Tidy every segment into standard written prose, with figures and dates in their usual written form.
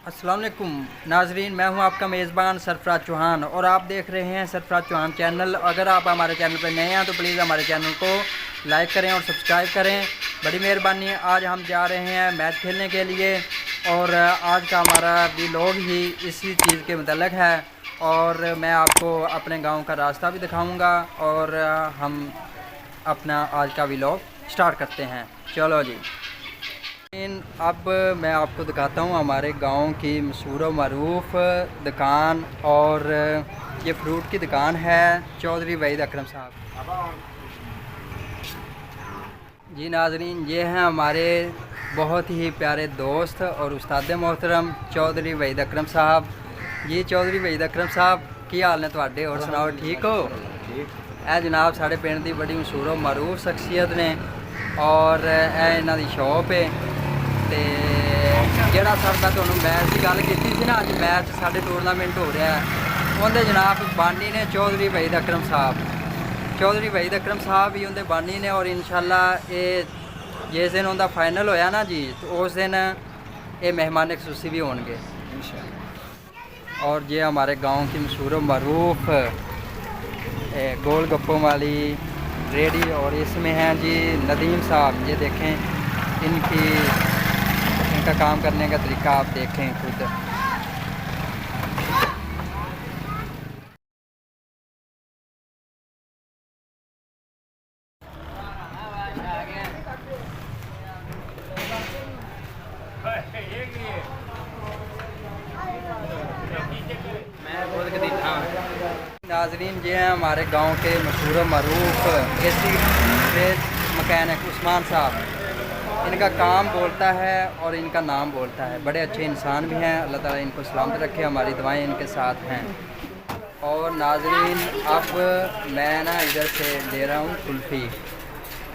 अस्सलाम वालेकुम नाजरीन, मैं हूं आपका मेज़बान सरफराज चौहान और आप देख रहे हैं सरफराज चौहान चैनल। अगर आप हमारे चैनल पर नए हैं तो प्लीज़ हमारे चैनल को लाइक करें और सब्सक्राइब करें, बड़ी मेहरबानी। आज हम जा रहे हैं मैच खेलने के लिए और आज का हमारा व्लॉग ही इसी चीज़ के मुतल्लिक़ है और मैं आपको अपने गाँव का रास्ता भी दिखाऊँगा और हम अपना आज का व्लॉग स्टार्ट करते हैं। चलो जी। अब मैं आपको दिखाता हूँ हमारे गांव की मशहूर व मरूफ दुकान, और ये फ्रूट की दुकान है चौधरी वहीद अकरम साहब। जी नाजरीन, ये हैं हमारे बहुत ही प्यारे दोस्त और उस्ताद मोहतरम चौधरी वहीद अकरम साहब। जी चौधरी वहीद अकरम साहब, की हाल ने तुहाडे? और सुनाओ, ठीक हो? ए जनाब साढ़े पिंड की बड़ी मशहूर व मरूफ शख्सियत ने और इन्हां दी शॉप है। तो जोड़ा सर मैं तुम्हें मैच की गल की थी ना, अज मैच साढ़े टूरनामेंट हो रहा है, उनके जनाब बानी ने चौधरी वहीद अकरम साहब। चौधरी वहीद अकरम भी उनके बानी ने और इंशाल्लाह ये जिस दिन उनका फाइनल होया ना जी, तो उस दिन ये मेहमान खसूसी भी होंगे। और ये हमारे गांव की मशहूर मरूफ गोल गप्पों वाली रेडी, और इसमें हैं जी नदीम साहब। ये देखें इनका काम करने का तरीका आप देखें खुद। नाजरीन, ये हैं हमारे गांव के मशहूर मरूफ एसी मैकेनिक उस्मान साहब। इनका काम बोलता है और इनका नाम बोलता है। बड़े अच्छे इंसान भी हैं, अल्लाह ताला इनको सलामत रखे, हमारी दुआएं इनके साथ हैं। और नाजरीन, अब मैं ना इधर से ले रहा हूँ कुल्फ़ी,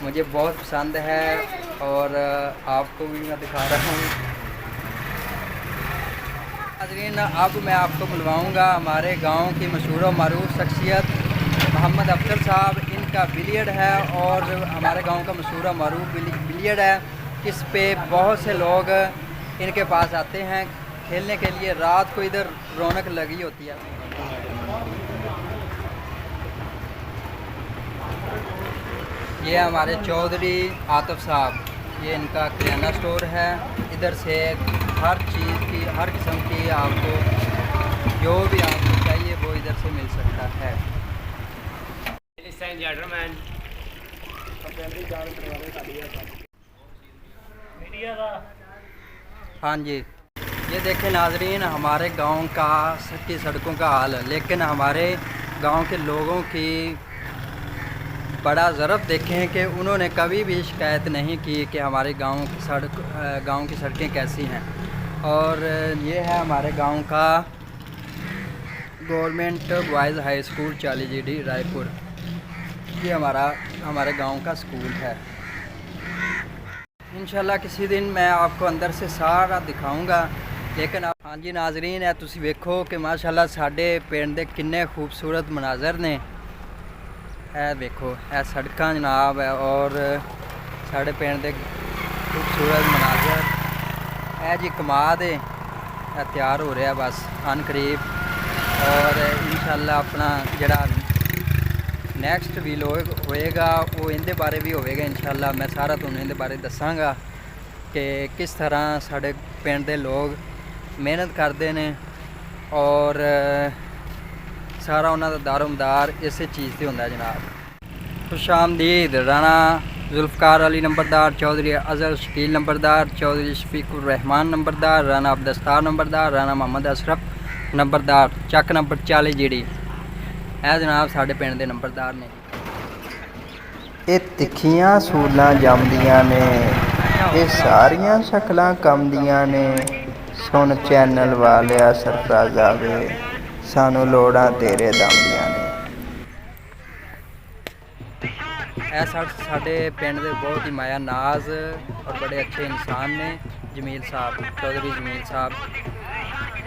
मुझे बहुत पसंद है और आपको भी मैं दिखा रहा हूँ। नाजरीन, अब मैं आपको बुलवाऊँगा हमारे गांव की मशहूर व मरूफ शख्सियत मोहम्मद अफजल साहब। इनका बिलियर्ड है और हमारे गांव का मशहूर व मरूफ बिलियर्ड है। इस पे बहुत से लोग इनके पास आते हैं खेलने के लिए। रात को इधर रौनक लगी होती है। ये हमारे चौधरी आतिफ साहब, ये इनका किराना स्टोर है। इधर से हर चीज़ की, हर किस्म की आपको जो भी आपको चाहिए वो इधर से मिल सकता है। हाँ जी, ये देखें नाजरीन हमारे गांव की सड़कों का हाल, लेकिन हमारे गांव के लोगों की बड़ा ज़रफ़ देखें कि उन्होंने कभी भी शिकायत नहीं की कि हमारे गांव की सड़कें कैसी हैं। और ये है हमारे गांव का गवर्नमेंट बॉयज़ हाई स्कूल चालीजीडी रायपुर। ये हमारे गांव का स्कूल है। इंशाल्लाह किसी दिन मैं आपको अंदर से सारा दिखाऊंगा। लेकिन आप हाँ जी नाजरीन, है तुसी वेखो कि माशाल्लाह साडे पिंड दे किन्ने खूबसूरत मनाजर ने। है देखो, है सड़कां जनाब है और साढ़े पिंड दे खूबसूरत मनाजर। है जी कमाद है तैयार हो रहा बस अन करीब, और इंशाल्लाह अपना जड़ा नैक्सट व्लॉग होएगा वो इनके बारे भी होएगा। इंशाल्लाह मैं सारा तुहानूं इनके बारे दसांगा कि किस तरह साढ़े पिंड दे लोग मेहनत करते हैं और सारा उन्होंने दारोमदार इस चीज़ से होंदा जनाब। खुशामदीद राना जुल्फ़कार अली नंबरदार, चौधरी अज़हर शकील नंबरदार, चौधरी शफीकुर रहमान नंबरदार, राना अब्दस्तार नंबरदार, राना मोहम्मद अशरफ नंबरदार, चक नंबर 40 जीडी है जनाब साढ़े पिंड के नंबरदार ने। ये तिखियां सूलां जमदियां ने, ये सारियां शक्लां कमदियां ने। सुन चैनल वालिया सरफराज़ा वे, सानू लोड़ां तेरे दमदियां ने। साढ़े पिंड के बहुत ही माया नाज और बड़े अच्छे इंसान ने जमील साहब, चौधरी जमील साहब।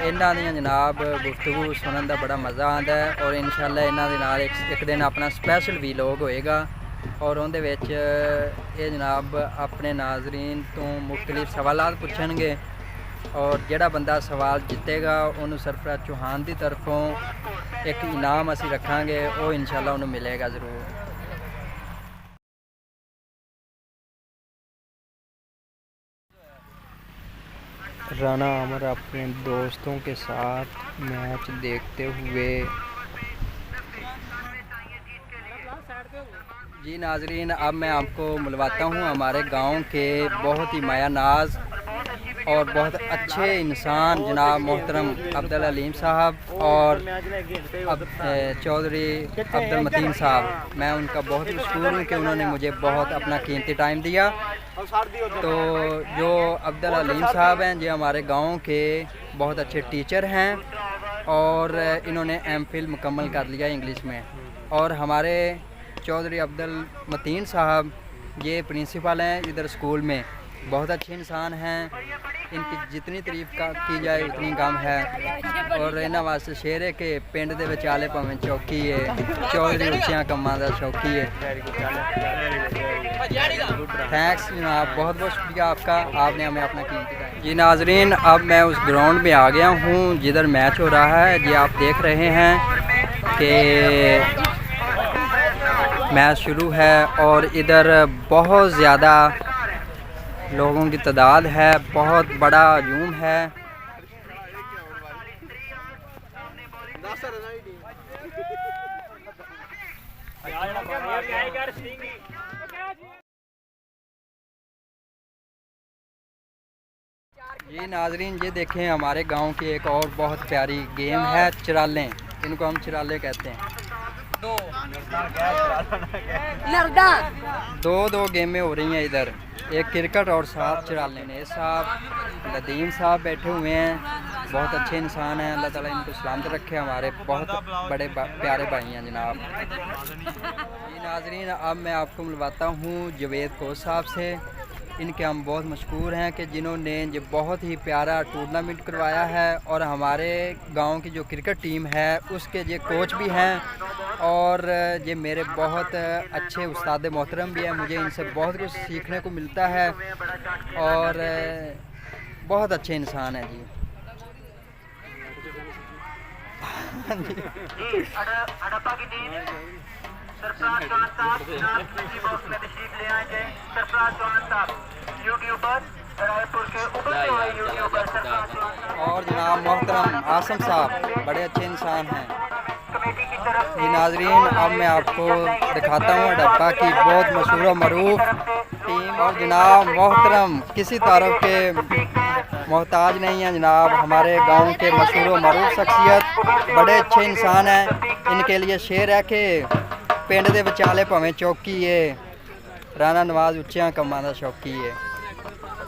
इन्हां दी जनाब गुफ्तगू सुनने का बड़ा मज़ा आता है और इंशाल्लाह इन्हां दे नाल एक दिन अपना स्पैशल व्लॉग होएगा और उहदे विच ये जनाब अपने नाजरीन तो मुख्तलिफ सवालात पूछणगे और ਜਿਹੜਾ ਬੰਦਾ ਸਵਾਲ ਜਿੱਤੇਗਾ ਉਹਨੂੰ ਸਰਫਰਾਜ਼ ਚੌਹਾਨ ਦੀ ਤਰਫੋਂ ਇੱਕ ਇਨਾਮ ਅਸੀਂ ਰੱਖਾਂਗੇ, ਉਹ ਇਨਸ਼ਾਅੱਲਾ ਉਹਨੂੰ ਮਿਲੇਗਾ ज़रूर। राना अमर अपने दोस्तों के साथ मैच देखते हुए। जी नाजरीन, अब मैं आपको मिलवाता हूँ हमारे गांव के बहुत ही माया नाज और बहुत अच्छे इंसान जनाब मोहतरम अब्दुल अलीम साहब और चौधरी अब्दुल मतीन साहब। मैं उनका बहुत मशहूर हूँ कि उन्होंने मुझे बहुत अपना कीमती टाइम दिया। तो जो अब्दुल अलीम साहब हैं ये हमारे गांव के बहुत अच्छे टीचर हैं और इन्होंने एमफिल मुकम्मल कर लिया इंग्लिश में। और हमारे चौधरी अब्दुल मतीन साहब ये प्रिंसिपल हैं इधर स्कूल में, बहुत अच्छे इंसान हैं। इनकी जितनी तारीफ की जाए उतनी कम है। और इन्होंने वास्ते शेर है कि पिंड दे विचाले भावें चौकी है, चौधरी उच्चियां कम्मां दा शौकी है। थैंक्स जनाब, बहुत बहुत शुक्रिया आपका, आपने हमें अपना कीमती टाइम। जी नाजरीन, अब मैं उस ग्राउंड में आ गया हूँ जिधर मैच हो रहा है। ये आप देख रहे हैं कि मैच शुरू है और इधर बहुत ज़्यादा लोगों की तादाद है, बहुत बड़ा हजूम है। जी नाजरीन, ये देखें हमारे गांव की एक और बहुत प्यारी गेम है चिरालें, इनको हम चिराले कहते हैं। दो गेमें हो रही हैं इधर, एक क्रिकेट और 7 चिराले। ने साहब नदीम साहब बैठे हुए हैं, बहुत अच्छे इंसान हैं, अल्लाह ताला इनको सलामत रखे, हमारे बहुत बड़े प्यारे भाई हैं जनाब। जी नाजरीन, अब मैं आपको मिलवाता हूँ जवेद कोच साहब से। इनके हम बहुत मशहूर हैं कि जिन्होंने ये बहुत ही प्यारा टूर्नामेंट करवाया है और हमारे गांव की जो क्रिकेट टीम है उसके ये कोच भी हैं और ये मेरे बहुत अच्छे उस्ताद मोहतरम भी हैं। मुझे इनसे बहुत कुछ सीखने को मिलता है और बहुत अच्छे इंसान हैं जी। हड़प्पा की टीम सरफराज चौहान साहब दूसरी बॉक्स में तशरीफ ले आएंगे। सरफराज चौहान साहब यूट्यूबर रायपुर के उभरते हुए यूट्यूबर सरफराज चौहान साहब और जनाब मोहतरम आसम साहब बड़े अच्छे इंसान हैं। कमेटी की तरफ जी नाजरीन, अब मैं आपको दिखाता हूँ हड़प्पा की बहुत मशहूर और मरूफ टीम। और जनाब मोहतरम किसी तारफ के मोहताज नहीं हैं जनाब, हमारे गांव के मशहूर और मरूफ शख्सियत, बड़े अच्छे इंसान हैं। इनके लिए शेर है कि पिंड दे विचाले भावें चौकी है, राणा नवाज उच्चियां कम्मां दा शौकी है।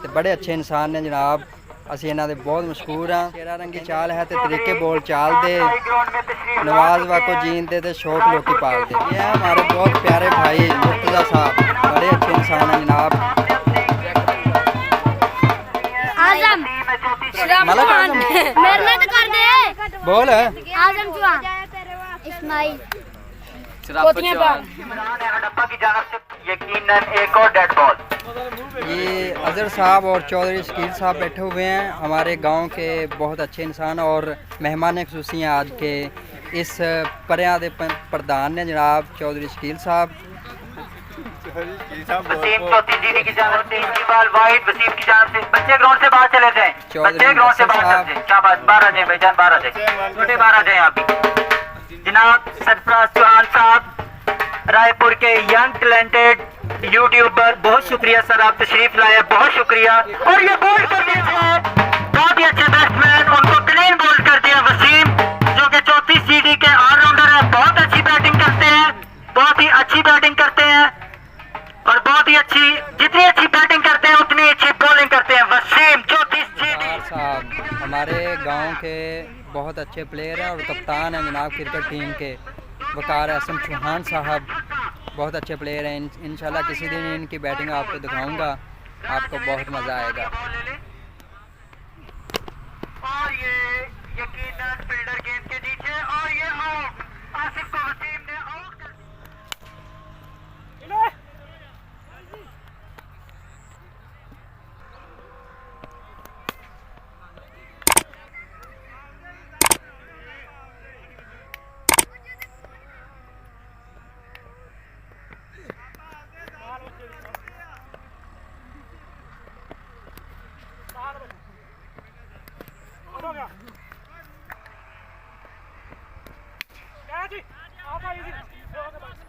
ते बड़े अच्छे इंसान ने जनाब, असी इन्हां दे बहुत मशहूर हाँ। शेरा रंगी चाल है तो तरीके बोल चाल दे, नवाज वाको जीन दे शौक लोकी पाल दे। ये हमारे बहुत प्यारे भाई मुर्तज़ा साहब, बड़े अच्छे इंसान हैं जनाब। आजम मतलब मेरे तो कर दे बोल आजम चौहान इस्माइल हड़प्पा की जानब से यकीनन एक और डेड बॉल। ये अजहर साहब और चौधरी शकील साहब बैठे हुए हैं, हमारे गांव के बहुत अच्छे इंसान और मेहमान खुसूसी हैं आज के। इस परियां दे प्रधान ने जनाब चौधरी शकील साहब। वसीम चौथी दीदी की जानब से इनकी बाल वाइड, वसीम की जानब से बच्चे ग्राउंड से बाहर चले जाएं, बच्चे ग्राउंड से बाहर चले जाएं। शाबाश, 12 जाए भाईजान, 12 जाए, छोटे 12 जाए आप भी। जनाब सरफराज चौहान साहब रायपुर के यंग टैलेंटेड यूट्यूबर, बहुत शुक्रिया सर, आप तशरीफ लाए, बहुत शुक्रिया। और ये बोल्ड कर दिया बहुत ही अच्छे बैट्समैन, उनको क्लीन बोल्ड कर दिया वसीम, जो कि चौथी सीडी के ऑलराउंडर है, बहुत अच्छी बैटिंग करते हैं, बहुत ही अच्छी बैटिंग करते हैं और बहुत ही अच्छी, जितनी अच्छी बैटिंग करते हैं उतनी अच्छी बॉलिंग करते हैं। वसीम चौथी सीडी साहब हमारे गांव के बहुत अच्छे प्लेयर हैं और कप्तान हैं जनाब क्रिकेट टीम के। वकार असम चौहान साहब बहुत अच्छे प्लेयर हैं। इंशाल्लाह किसी दिन इनकी बैटिंग आपको दिखाऊंगा, आपको बहुत मज़ा आएगा। और ये यकीनन फील्डर गेंद के नीचे और ये आउट, आसिफ को वसीम ने आउट कर दिया। जी आप आइए जी